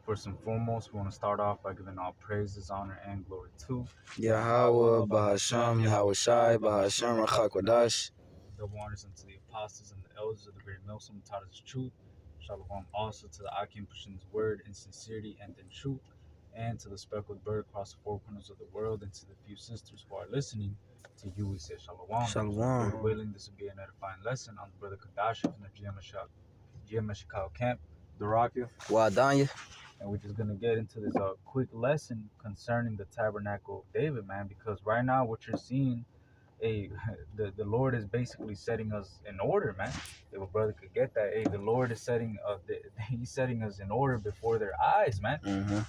First and foremost, we want to start off by giving all praises, honor, and glory to Yahweh, Bahasham, Yahweh Shai, Bahasham, Rachakwadash. double honors unto the apostles and the elders of the great Milsom who taught us truth. Shalom also to the Akim pushing his word in sincerity and in truth, and to the speckled bird across the four corners of the world, and to the few sisters who are listening. To you we say Shalom. Shalom. Lord willing, this will be an edifying lesson on the brother Kadasha from the GM camp, Darakia. Wadanya. And we're just gonna get into this quick lesson concerning the tabernacle of David, man, because right now what you're seeing, the Lord is basically setting us in order, man. If a brother could get that, the Lord is he's setting us in order before their eyes, man.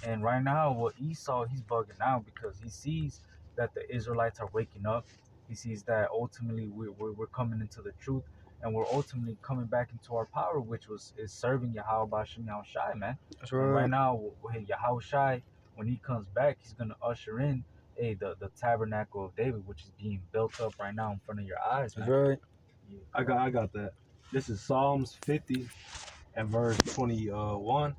And right now, what Esau, he's bugging out because he sees that the Israelites are waking up. He sees that ultimately we're coming into the truth, and we're ultimately coming back into our power, which is serving Yahweh Bashim Yahushai, man. That's And right right. now, Yahweh Shai, when he comes back, he's gonna usher in the tabernacle of David, which is being built up right now in front of your eyes, That's man. right. I got that. This is Psalms 50 and verse 21.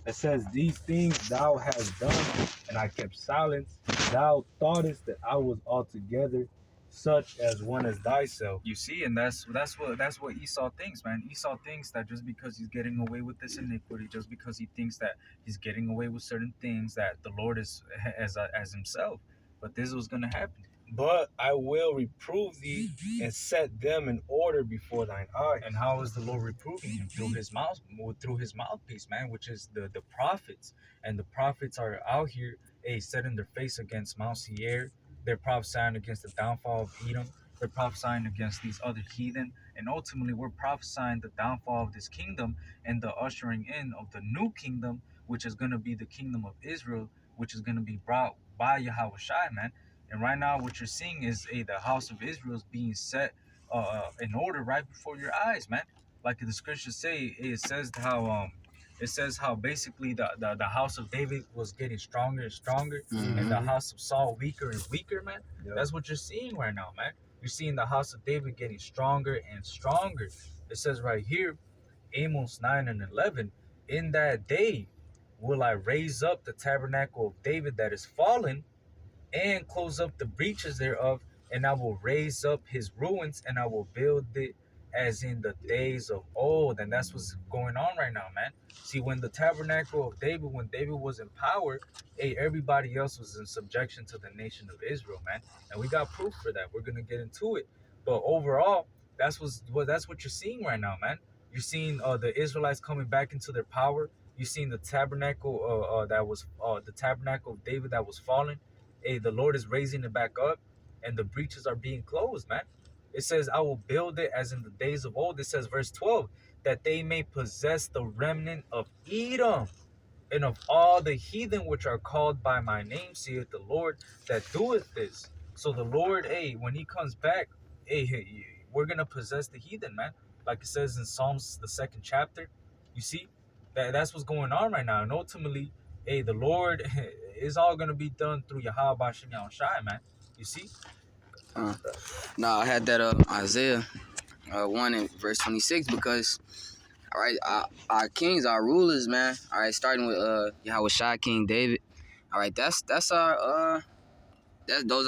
It says, "These things thou hast done, and I kept silence. Thou thoughtest that I was altogether such as one as thyself." You see, and that's what Esau thinks, man. Esau thinks that just because he's getting away with this iniquity, just because he thinks that he's getting away with certain things, that the Lord is as himself. But this was gonna happen. But I will reprove thee and set them in order before thine eyes. And how is the Lord reproving him? Through his mouthpiece, man, which is the prophets. And the prophets are out here, setting their face against Mount Seir. They're prophesying against the downfall of Edom. They're prophesying against these other heathen. And ultimately, we're prophesying the downfall of this kingdom and the ushering in of the new kingdom, which is going to be the kingdom of Israel, which is going to be brought by Yahweh Shai, man. And right now, what you're seeing is the house of Israel is being set in order right before your eyes, man. Like the scriptures say, it says how basically the house of David was getting stronger and stronger, and the house of Saul weaker and weaker, man. Yep. That's what you're seeing right now, man. You're seeing the house of David getting stronger and stronger. It says right here, Amos 9 and 11, in that day will I raise up the tabernacle of David that is fallen, and close up the breaches thereof, and I will raise up his ruins, and I will build it as in the days of old. And that's what's going on right now, man. See, when the tabernacle of David, when David was in power, everybody else was in subjection to the nation of Israel, man. And we got proof for that. We're gonna get into it. But overall, that's what you're seeing right now, man. You're seeing the Israelites coming back into their power. You're seeing the tabernacle that was the tabernacle of David that was fallen. The Lord is raising it back up, and the breaches are being closed, man. It says, I will build it as in the days of old. It says, verse 12, that they may possess the remnant of Edom and of all the heathen which are called by my name, saith the Lord that doeth this. So the Lord, when he comes back, we're going to possess the heathen, man. Like it says in Psalms, the 2nd chapter. You see, that's what's going on right now. And ultimately, the Lord is all going to be done through Yahweh Bashim Yahushai, man. You see? Now I had that Isaiah 1 and verse 26 because, all right, our kings, our rulers, man. All right, starting with Yahweh Shai, King David. All right, those are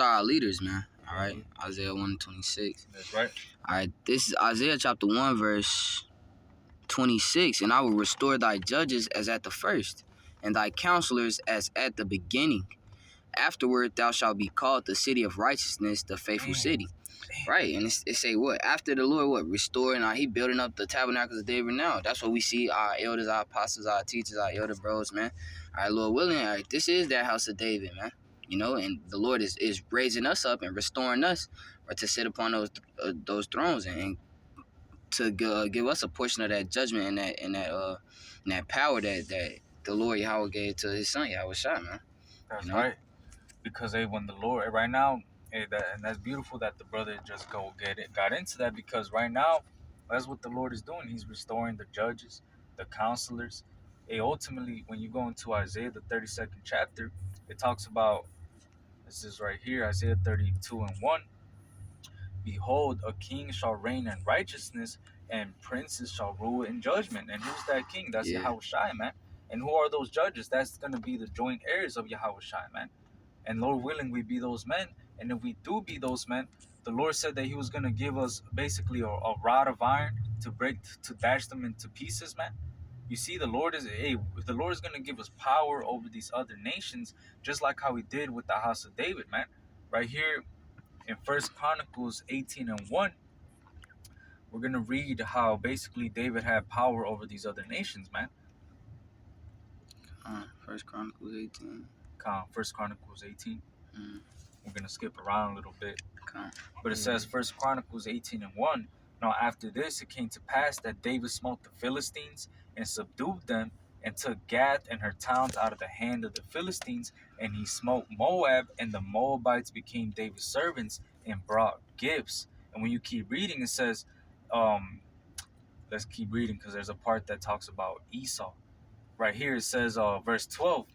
our leaders, man. All right, Isaiah 1 and 26. That's right. All right, this is Isaiah chapter 1 verse 26. And I will restore thy judges as at the first, and thy counselors as at the beginning. Afterward, thou shalt be called the city of righteousness, the faithful city. Right, and it say what? After the Lord, restoring, he building up the tabernacles of David now. That's what we see, our elders, our apostles, our teachers, our elder bros, man. All right, Lord willing, all right, this is that house of David, man. You know, and the Lord is raising us up and restoring us to sit upon those thrones and to give us a portion of that judgment and that power that the Lord Yahweh gave to his son, Yahweh Shai, man. That's You know? right. Because when the Lord right now, and that's beautiful that the brother just got into that, because right now that's what the Lord is doing. He's restoring the judges, the counselors. Ultimately, when you go into Isaiah the 32nd chapter, it talks about, this is right here, Isaiah 32 and 1. Behold, a king shall reign in righteousness, and princes shall rule in judgment. And who's that king? That's Yahweh Shai, man. And who are those judges? That's going to be the joint heirs of Yahweh Shai, man. And Lord willing, we be those men. And if we do be those men, the Lord said that he was going to give us basically a rod of iron to dash them into pieces, man. You see, the Lord is going to give us power over these other nations, just like how he did with the house of David, man. Right here in First Chronicles 18:1, we're going to read how basically David had power over these other nations, man. First Chronicles 18. First Chronicles 18. Mm. We're going to skip around a little bit. Okay. But it says First Chronicles 18:1. Now after this it came to pass that David smote the Philistines and subdued them, and took Gath and her towns out of the hand of the Philistines, and he smote Moab, and the Moabites became David's servants and brought gifts. And when you keep reading, it says, let's keep reading because there's a part that talks about Esau. Right here it says, verse 12.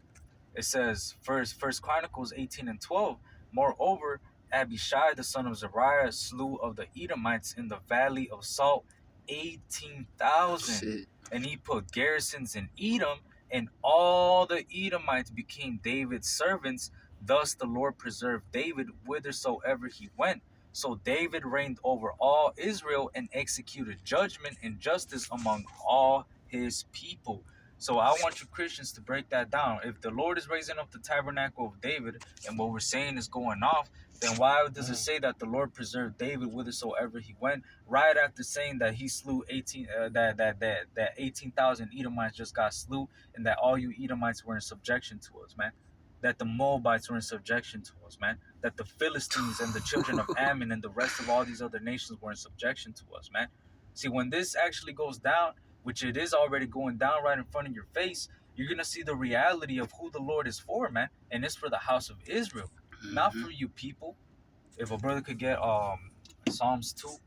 It says, First Chronicles 18:12. Moreover, Abishai the son of Zeruiah slew of the Edomites in the valley of Salt 18,000. And he put garrisons in Edom, and all the Edomites became David's servants. Thus the Lord preserved David whithersoever he went. So David reigned over all Israel and executed judgment and justice among all his people. So I want you Christians to break that down. If the Lord is raising up the tabernacle of David and what we're saying is going off, then why does it say that the Lord preserved David whithersoever he went, right after saying that he slew 18,000 Edomites just got slew, and that all you Edomites were in subjection to us, man? That the Moabites were in subjection to us, man? That the Philistines and the children of Ammon and the rest of all these other nations were in subjection to us, man? See, when this actually goes down, which it is already going down right in front of your face, you're going to see the reality of who the Lord is for, man. And it's for the house of Israel, not for you people. If a brother could get Psalms 2.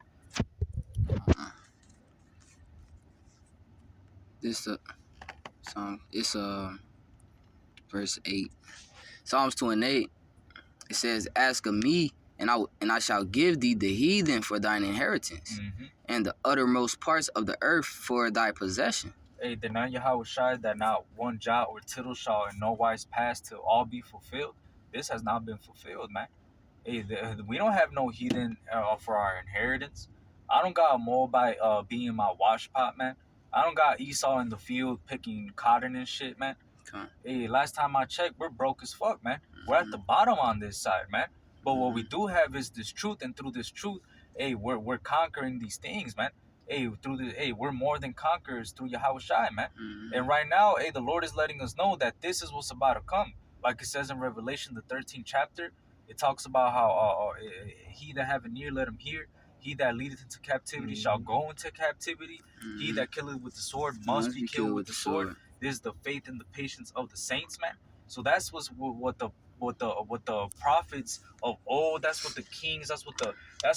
This it's verse 8. Psalms 2:8. It says, "Ask of me, and I shall give thee the heathen for thine inheritance, and the uttermost parts of the earth for thy possession." Hey, did not Yahweh Shai that not one jot or tittle shall in no wise pass till all be fulfilled? This has not been fulfilled, man. Hey, we don't have no heathen for our inheritance. I don't got a Moabite being my wash pot, man. I don't got Esau in the field picking cotton and shit, man. Okay. Hey, last time I checked, we're broke as fuck, man. We're at the bottom on this side, man. But what we do have is this truth, and through this truth, hey, we're conquering these things, man. Hey, we're more than conquerors through Yahweh Shai, man. And right now, hey, the Lord is letting us know that this is what's about to come. Like it says in Revelation, the 13th chapter, it talks about how he that have an ear, let him hear. He that leadeth into captivity shall go into captivity. He that killeth with the sword must be killed with the sword. This is the faith and the patience of the saints, man. So that's what the prophets of old, that's what the kings, that's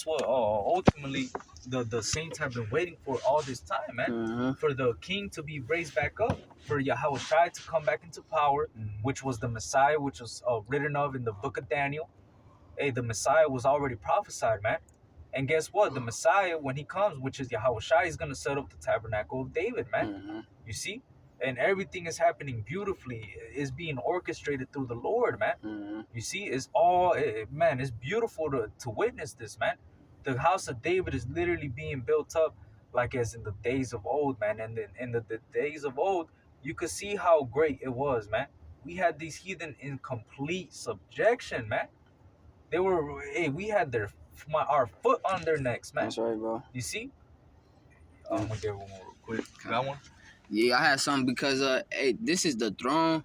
what ultimately the saints have been waiting for all this time, man. For the king to be raised back up, for Yahweh Shai to come back into power, which was the Messiah, which was written of in the book of Daniel. Hey, the Messiah was already prophesied, man. And guess what? The Messiah, when he comes, which is Yahweh Shai, is going to set up the tabernacle of David, man. You see? And everything is happening beautifully. It's being orchestrated through the Lord, man. You see? It's all, man, it's beautiful to witness this, man. The house of David is literally being built up like as in the days of old, man. And in the days of old, you could see how great it was, man. We had these heathen in complete subjection, man. They were, hey, we had our foot on their necks, man. That's right, bro. You see? I'm gonna get one more real quick. You got one? Yeah, I had something because hey, this is the throne.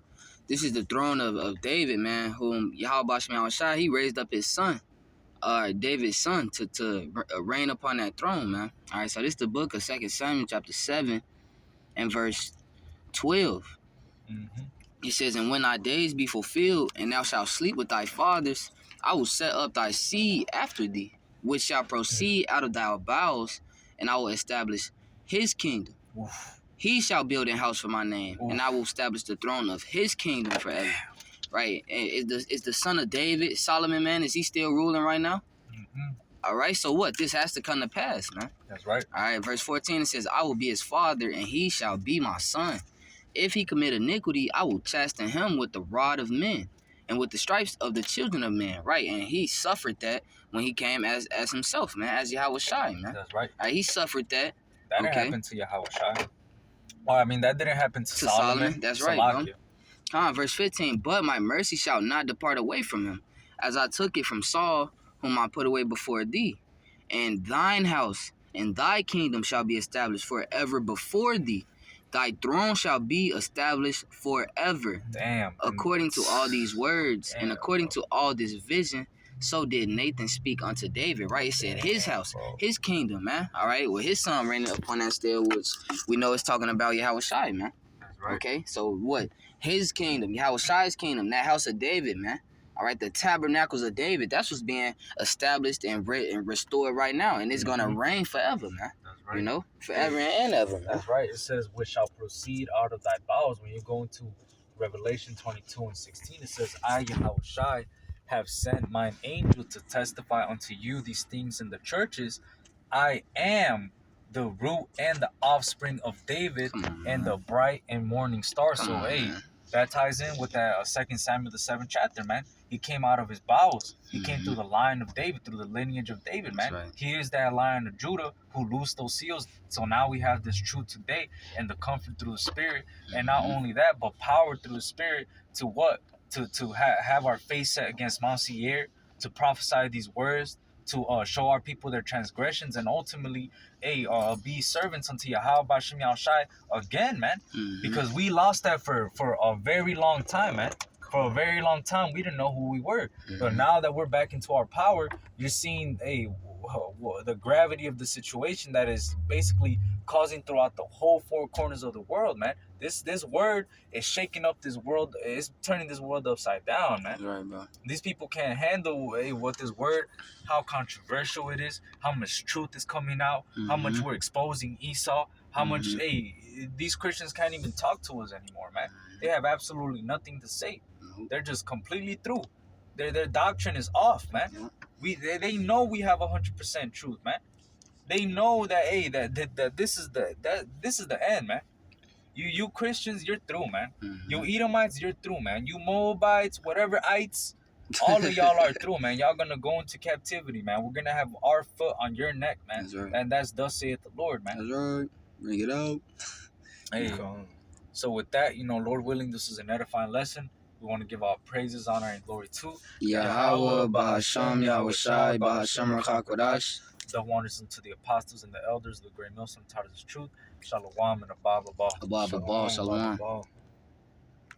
This is the throne of David, man, whom Yahweh Shai, he raised up his son, David's son, to reign upon that throne, man. All right, so this is the book of 2 Samuel chapter 7 and verse 12. It says, "And when thy days be fulfilled, and thou shalt sleep with thy fathers, I will set up thy seed after thee, which shall proceed out of thy bowels, and I will establish his kingdom. He shall build a house for my name, and I will establish the throne of his kingdom forever." Right? Is the son of David, Solomon, man, is he still ruling right now? All right, so what? This has to come to pass, man. That's right. All right, verse 14, it says, "I will be his father, and he shall be my son. If he commit iniquity, I will chasten him with the rod of men and with the stripes of the children of men. Right, and he suffered that when he came as himself, man, as Yahweh Shai, man. That's right. He suffered that. That didn't Okay. happen to Yahweh Shai. Well, I mean, that didn't happen to Solomon. That's right, bro. Salakia. Verse 15, but my mercy shall not depart away from him, as I took it from Saul, whom I put away before thee. And thine house and thy kingdom shall be established forever before thee. Thy throne shall be established forever. Damn. According to all these words and Damn, according bro. to all this vision, so did Nathan speak unto David, right? It said his house, bro. his kingdom, man. All right, with his son reigning upon that still, which we know is talking about Yahweh Shai, man. That's right. Okay, so what? His kingdom, Yahweh Shai's kingdom, that house of David, man. All right, the tabernacles of David, that's what's being established and restored right now, and it's gonna reign forever, man. That's right. You know, forever and ever, man. That's right. It says, which shall proceed out of thy bowels. When you go into Revelation 22:16, it says, I, Yahweh Shai, have sent mine angel to testify unto you these things in the churches. I am the root and the offspring of David and the bright and morning star. So, hey, that ties in with that 2 Samuel, the 7th chapter, man. He came out of his bowels. He came through the line of David, through the lineage of David, man. That's right. He is that Lion of Judah who loosed those seals. So now we have this truth today and the comfort through the Spirit. And not only that, but power through the Spirit to what? To have our face set against Mount Seir, to prophesy these words, to show our people their transgressions, and ultimately, be servants unto Yahweh B'Shem Yahushai again, man. Because we lost that for a very long time, man. For a very long time, we didn't know who we were. But now that we're back into our power, you're seeing the gravity of the situation that is basically causing throughout the whole four corners of the world, man. This word is shaking up this world. It's turning this world upside down, man. That's right, bro. These people can't handle what this word, how controversial it is, how much truth is coming out, how much we're exposing Esau, how much these Christians can't even talk to us anymore, man. They have absolutely nothing to say. They're just completely through. Their doctrine is off, man. They know we have 100% truth, man. They know that that this is the end, man. You Christians, you're through, man. You Edomites, you're through, man. You Moabites, whateverites, all of y'all are through, man. Y'all gonna go into captivity, man. We're gonna have our foot on your neck, man. That's right. And that's thus saith the Lord, man. That's right. Bring it out. Hey, so with that, Lord willing, this is an edifying lesson. We want to give all praises, honor, and glory to Yahweh B'Hashem Yahweh Shai B'Hashem Rachak the wonders unto the apostles and the elders, the great millstone taught us truth. Shalom and abba. Abba, Shalom.